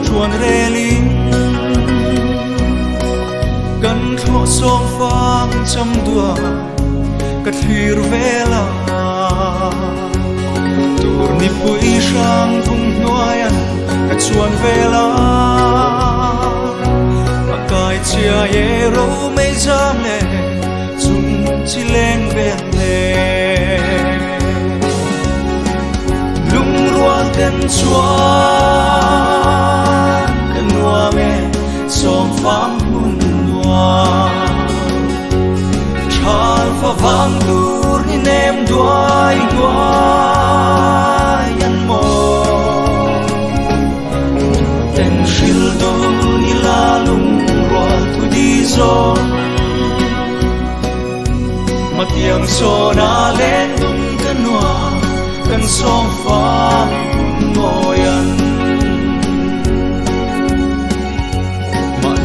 chuan reling kan thlo som phang cham dua ka thir vela tur ni pui sang thung noyan ka chuan vela akai chia ye ro mei jam le chung chi leng vel le lung rual ten chuan kan nuam me som phang hun Chal fa vang dur ni nem duai duai an mo ten shil do ni la lung roal tu di zo matiang so na len dum kanwa kan som fa ngoyan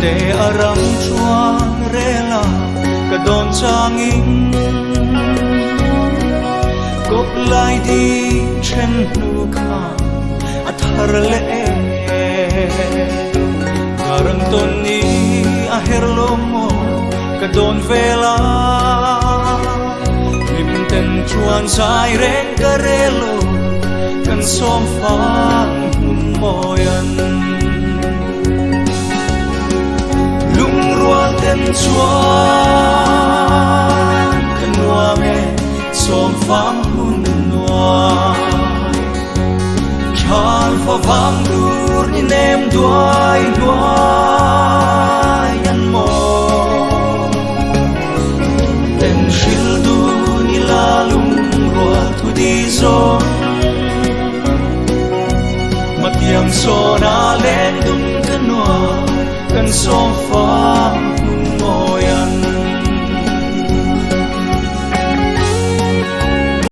de aram chuan rela ka don changin kop lai di chen nu kha athar le karang ton ni a herlomo ka don vela lim ten chuan sai ren karelo kan som fang moyan ten chuan kan nuam me som phang hun nuam chal fa vang dur ni nem duai duai an mo ten shil du ni la lung roal tu di zo matiang so na len dum kan nuam kan som phang moyan